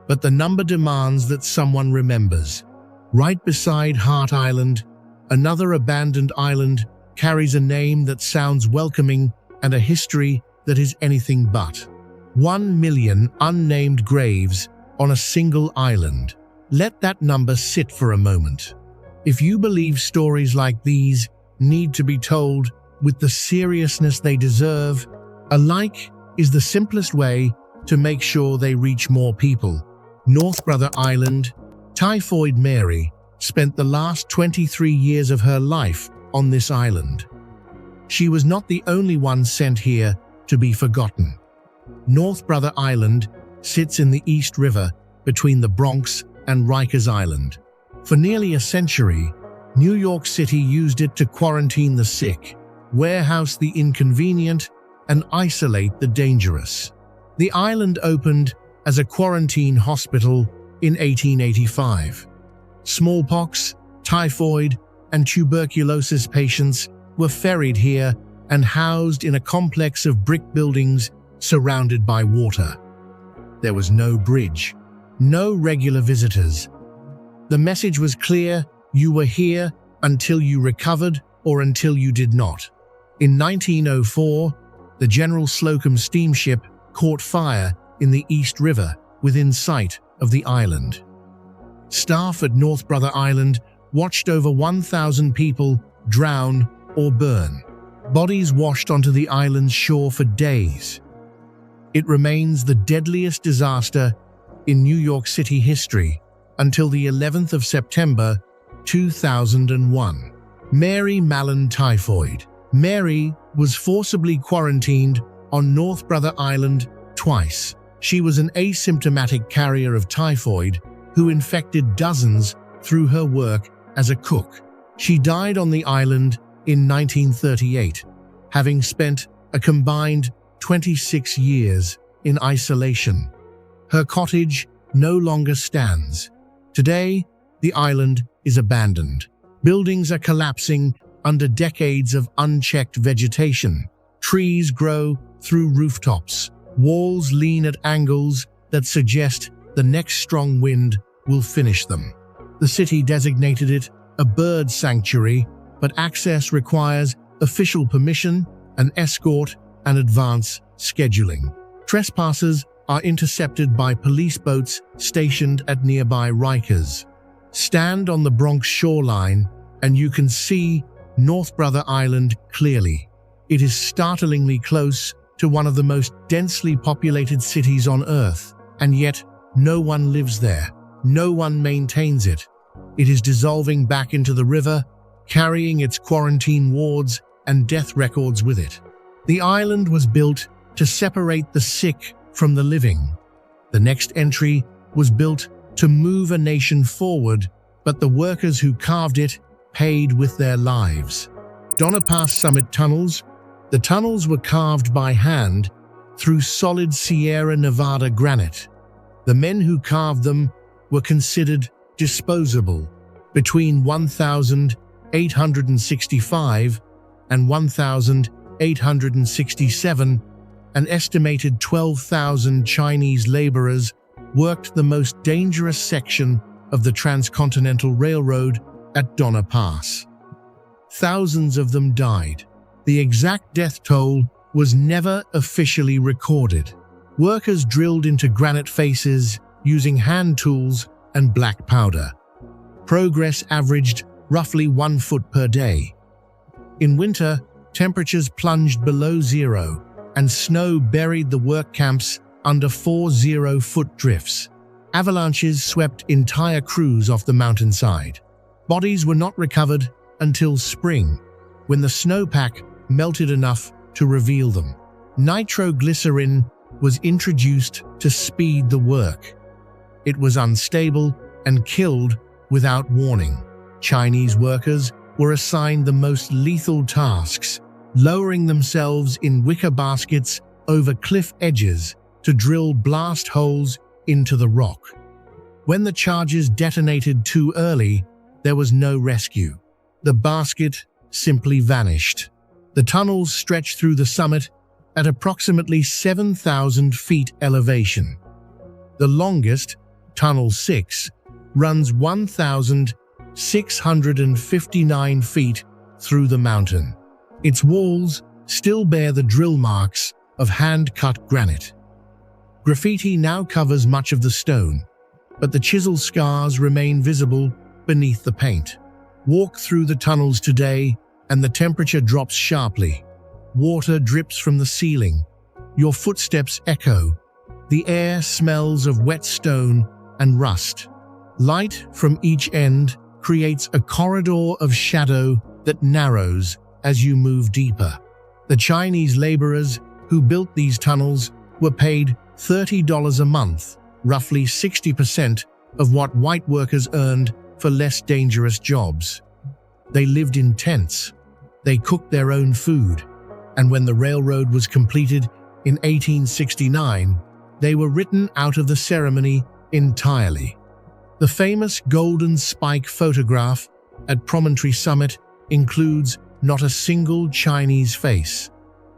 but the number demands that someone remembers. Right beside Hart Island, another abandoned island carries a name that sounds welcoming and a history that is anything but. 1 million unnamed graves on a single island. Let that number sit for a moment. If you believe stories like these need to be told with the seriousness they deserve, a like is the simplest way to make sure they reach more people. North Brother Island. Typhoid Mary spent the last 23 years of her life on this island. She was not the only one sent here to be forgotten. North Brother Island sits in the East River between the Bronx and Rikers Island. For nearly a century, New York City used it to quarantine the sick, warehouse the inconvenient, and isolate the dangerous. The island opened as a quarantine hospital in 1885. Smallpox, typhoid, and tuberculosis patients were ferried here and housed in a complex of brick buildings surrounded by water. There was no bridge, no regular visitors. The message was clear: you were here until you recovered or until you did not. In 1904, the General Slocum steamship caught fire in the East River within sight of the island. Staff at North Brother Island watched over 1,000 people drown or burn. Bodies washed onto the island's shore for days. It remains the deadliest disaster in New York City history until the 11th of September, 2001. Mary Mallon Typhoid. Mary was forcibly quarantined on North Brother Island twice. She was an asymptomatic carrier of typhoid who infected dozens through her work as a cook. She died on the island in 1938, having spent a combined 26 years in isolation. Her cottage no longer stands. Today, the island is abandoned. Buildings are collapsing under decades of unchecked vegetation. Trees grow through rooftops. Walls lean at angles that suggest the next strong wind will finish them. The city designated it a bird sanctuary, but access requires official permission, an escort, and advance scheduling. Trespassers are intercepted by police boats stationed at nearby Rikers. Stand on the Bronx shoreline and you can see North Brother Island clearly. It is startlingly close to one of the most densely populated cities on Earth, and yet no one lives there. No one maintains it. It is dissolving back into the river, carrying its quarantine wards and death records with it. The island was built to separate the sick from the living. The next entry was built to move a nation forward, but the workers who carved it paid with their lives. Donna Pass Summit Tunnels. The tunnels were carved by hand through solid Sierra Nevada granite. The men who carved them were considered disposable. Between 1,865 and 1,867, an estimated 12,000 Chinese laborers worked the most dangerous section of the Transcontinental Railroad at Donna Pass. Thousands of them died. The exact death toll was never officially recorded. Workers drilled into granite faces using hand tools and black powder. Progress averaged roughly 1 foot per day. In winter, temperatures plunged below zero, and snow buried the work camps under 4 zero-foot drifts. Avalanches swept entire crews off the mountainside. Bodies were not recovered until spring, when the snowpack melted enough to reveal them. Nitroglycerin was introduced to speed the work. It was unstable and killed without warning. Chinese workers were assigned the most lethal tasks, lowering themselves in wicker baskets over cliff edges to drill blast holes into the rock. When the charges detonated too early, there was no rescue. The basket simply vanished. The tunnels stretch through the summit at approximately 7,000 feet elevation. The longest, Tunnel 6, runs 1,659 feet through the mountain. Its walls still bear the drill marks of hand-cut granite. Graffiti now covers much of the stone, but the chisel scars remain visible beneath the paint. Walk through the tunnels today, and the temperature drops sharply. Water drips from the ceiling. Your footsteps echo. The air smells of wet stone and rust. Light from each end creates a corridor of shadow that narrows as you move deeper. The Chinese laborers who built these tunnels were paid $30 a month, roughly 60% of what white workers earned for less dangerous jobs. They lived in tents. They cooked their own food. And when the railroad was completed in 1869, they were written out of the ceremony entirely. The famous Golden Spike photograph at Promontory Summit includes not a single Chinese face.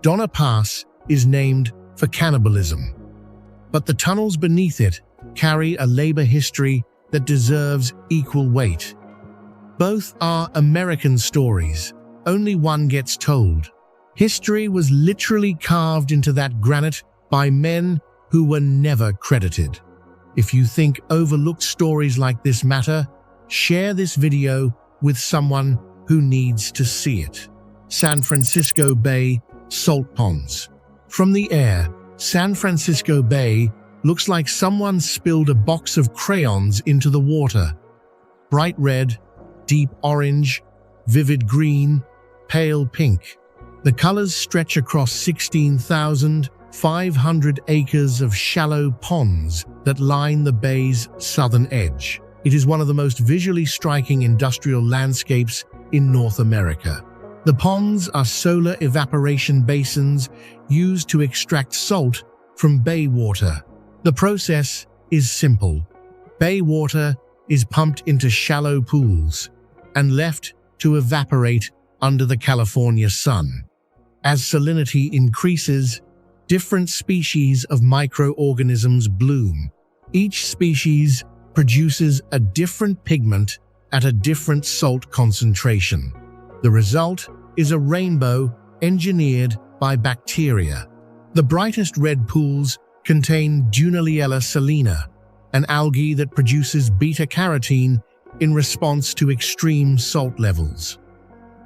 Donna Pass is named for cannibalism. But the tunnels beneath it carry a labor history that deserves equal weight. Both are American stories. Only one gets told. History was literally carved into that granite by men who were never credited. If you think overlooked stories like this matter, share this video with someone who needs to see it. San Francisco Bay Salt Ponds. From the air, San Francisco Bay looks like someone spilled a box of crayons into the water. Bright red, deep orange, vivid green, pale pink. The colors stretch across 16,500 acres of shallow ponds that line the bay's southern edge. It is one of the most visually striking industrial landscapes in North America. The ponds are solar evaporation basins used to extract salt from bay water. The process is simple. Bay water is pumped into shallow pools and left to evaporate under the California sun. As salinity increases, different species of microorganisms bloom. Each species produces a different pigment at a different salt concentration. The result is a rainbow engineered by bacteria. The brightest red pools contain Dunaliella salina, an algae that produces beta-carotene in response to extreme salt levels.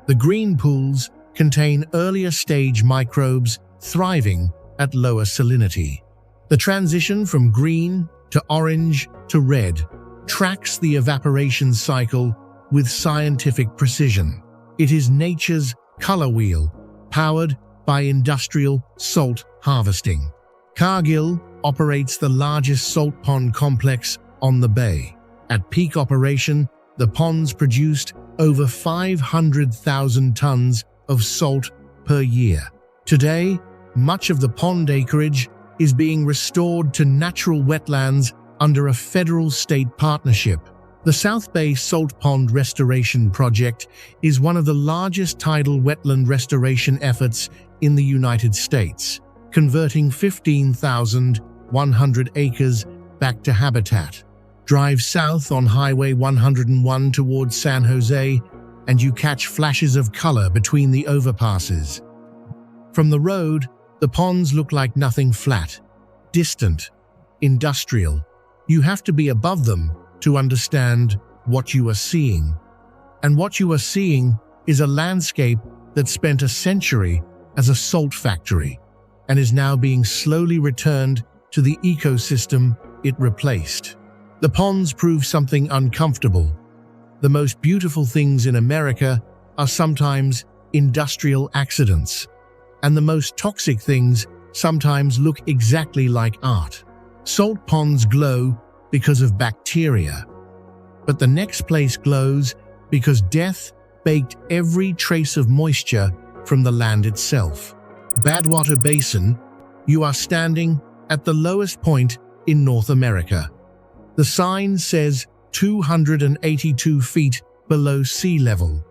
The green pools contain earlier stage microbes thriving at lower salinity. The transition from green to orange to red tracks the evaporation cycle with scientific precision. It is nature's color wheel, powered by industrial salt harvesting. Cargill operates the largest salt pond complex on the bay. At peak operation, the ponds produced over 500,000 tons of salt per year. Today, much of the pond acreage is being restored to natural wetlands under a federal-state partnership. The South Bay Salt Pond Restoration Project is one of the largest tidal wetland restoration efforts in the United States, converting 15,100 acres back to habitat. Drive south on Highway 101 towards San Jose, and you catch flashes of color between the overpasses. From the road, the ponds look like nothing flat, distant, industrial. You have to be above them to understand what you are seeing. And what you are seeing is a landscape that spent a century as a salt factory and is now being slowly returned to the ecosystem it replaced. The ponds prove something uncomfortable. The most beautiful things in America are sometimes industrial accidents, and the most toxic things sometimes look exactly like art. Salt ponds glow because of bacteria, but the next place glows because death baked every trace of moisture from the land itself. Badwater Basin, you are standing at the lowest point in North America. The sign says 282 feet below sea level.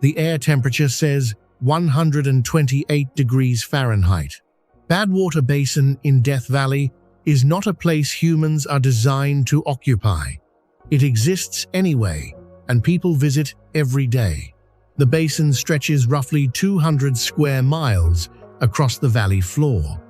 The air temperature says 128 degrees Fahrenheit. Badwater Basin in Death Valley is not a place humans are designed to occupy. It exists anyway, and people visit every day. The basin stretches roughly 200 square miles across the valley floor.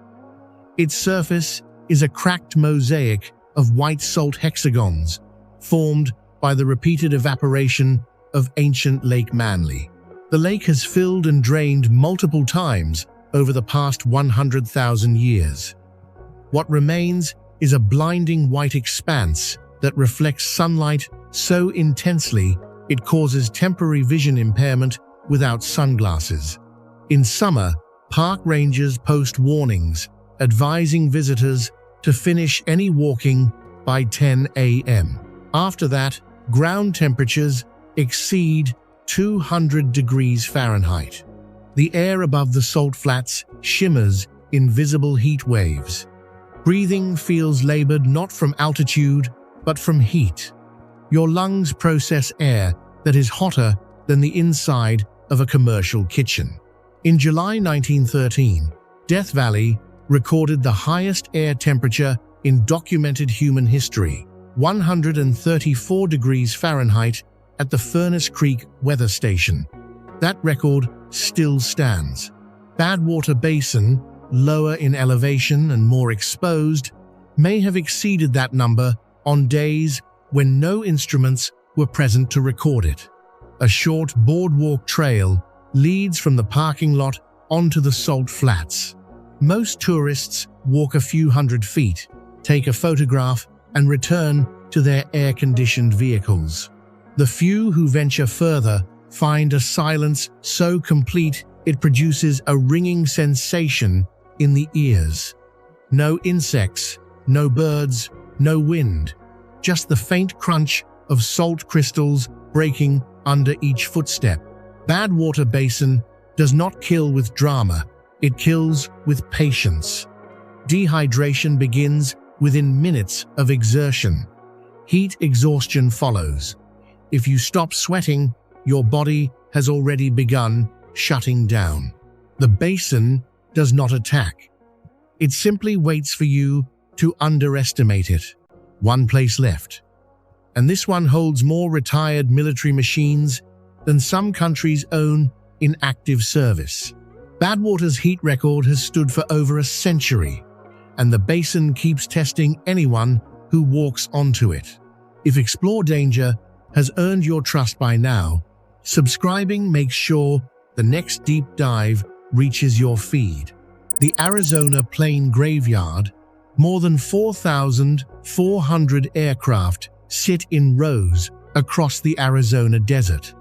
Its surface is a cracked mosaic of white salt hexagons formed by the repeated evaporation of ancient Lake Manly. The lake has filled and drained multiple times over the past 100,000 years. What remains is a blinding white expanse that reflects sunlight so intensely it causes temporary vision impairment without sunglasses. In summer, park rangers post warnings advising visitors to finish any walking by 10 a.m. After that, ground temperatures exceed 200 degrees Fahrenheit. The air above the salt flats shimmers in visible heat waves. Breathing feels labored not from altitude, but from heat. Your lungs process air that is hotter than the inside of a commercial kitchen. In July 1913, Death Valley recorded the highest air temperature in documented human history, 134 degrees Fahrenheit at the Furnace Creek Weather Station. That record still stands. Badwater Basin, lower in elevation and more exposed, may have exceeded that number on days when no instruments were present to record it. A short boardwalk trail leads from the parking lot onto the salt flats. Most tourists walk a few hundred feet, take a photograph, and return to their air-conditioned vehicles. The few who venture further find a silence so complete it produces a ringing sensation in the ears. No insects, no birds, no wind, just the faint crunch of salt crystals breaking under each footstep. Badwater Basin does not kill with drama, it kills with patience. Dehydration begins within minutes of exertion. Heat exhaustion follows. If you stop sweating, your body has already begun shutting down. The basin does not attack. It simply waits for you to underestimate it. One place left. And this one holds more retired military machines than some countries own in active service. Badwater's heat record has stood for over a century, and the basin keeps testing anyone who walks onto it. If Explore Danger has earned your trust by now, subscribing makes sure the next deep dive reaches your feed. The Arizona Plane Graveyard, more than 4,400 aircraft sit in rows across the Arizona desert.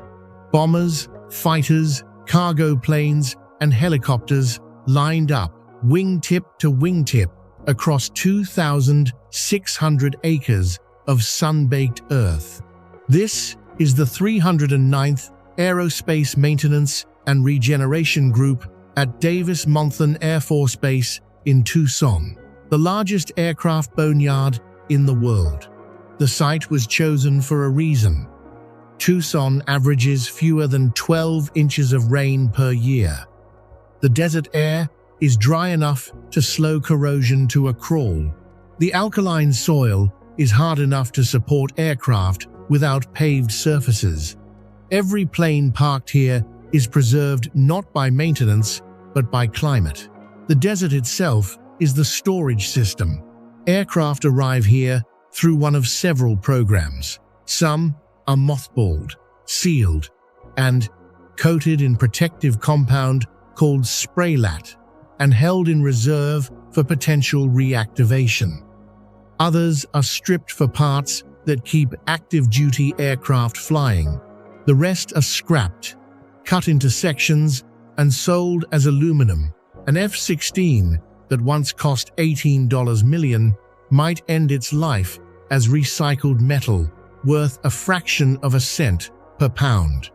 Bombers, fighters, cargo planes, and helicopters lined up, wingtip to wingtip, across 2,600 acres of sun-baked earth. This is the 309th Aerospace Maintenance and Regeneration Group at Davis-Monthan Air Force Base in Tucson, the largest aircraft boneyard in the world. The site was chosen for a reason. Tucson averages fewer than 12 inches of rain per year. The desert air is dry enough to slow corrosion to a crawl. The alkaline soil is hard enough to support aircraft without paved surfaces. Every plane parked here is preserved not by maintenance, but by climate. The desert itself is the storage system. Aircraft arrive here through one of several programs. Some are mothballed, sealed, and coated in protective compound called spraylat and held in reserve for potential reactivation. Others are stripped for parts that keep active-duty aircraft flying. The rest are scrapped, cut into sections, and sold as aluminum. An F-16 that once cost $18 million might end its life as recycled metal, worth a fraction of a cent per pound.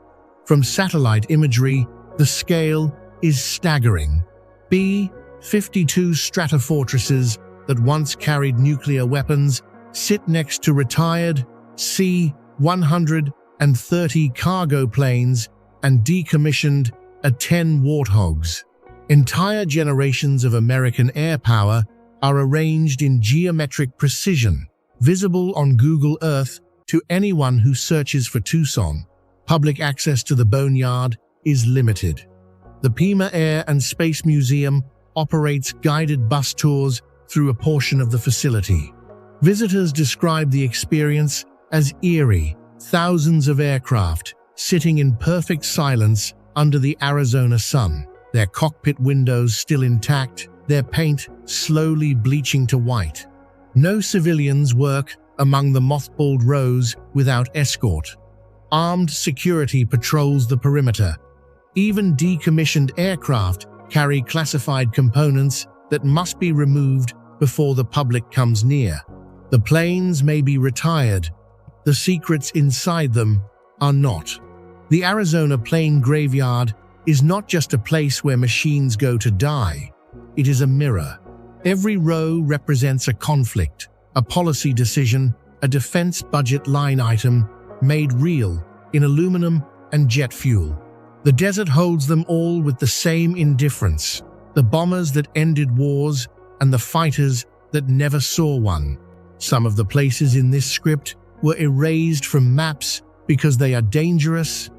From satellite imagery, the scale is staggering. B-52 stratofortresses that once carried nuclear weapons sit next to retired C-130 cargo planes and decommissioned A-10 Warthogs. Entire generations of American air power are arranged in geometric precision, visible on Google Earth to anyone who searches for Tucson. Public access to the boneyard is limited. The Pima Air and Space Museum operates guided bus tours through a portion of the facility. Visitors describe the experience as eerie, thousands of aircraft sitting in perfect silence under the Arizona sun, their cockpit windows still intact, their paint slowly bleaching to white. No civilians work among the mothballed rows without escort. Armed security patrols the perimeter. Even decommissioned aircraft carry classified components that must be removed before the public comes near. The planes may be retired. The secrets inside them are not. The Arizona plane graveyard is not just a place where machines go to die. It is a mirror. Every row represents a conflict, a policy decision, a defense budget line item made real in aluminum and jet fuel. The desert holds them all with the same indifference, the bombers that ended wars and the fighters that never saw one. Some of the places in this script were erased from maps because they are dangerous.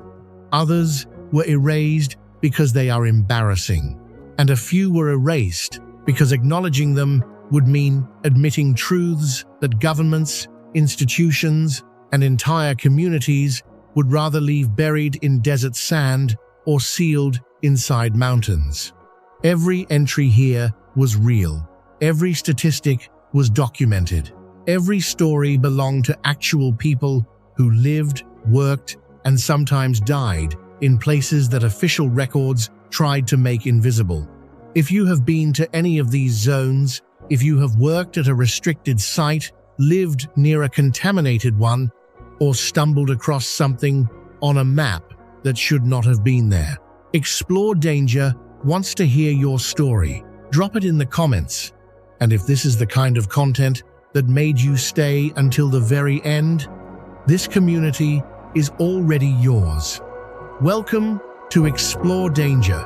Others were erased because they are embarrassing. And a few were erased because acknowledging them would mean admitting truths that governments, institutions, and entire communities would rather leave buried in desert sand or sealed inside mountains. Every entry here was real. Every statistic was documented. Every story belonged to actual people who lived, worked, and sometimes died in places that official records tried to make invisible. If you have been to any of these zones, if you have worked at a restricted site, lived near a contaminated one, or stumbled across something on a map that should not have been there, Explore Danger wants to hear your story. Drop it in the comments. And if this is the kind of content that made you stay until the very end, this community is already yours. Welcome to Explore Danger.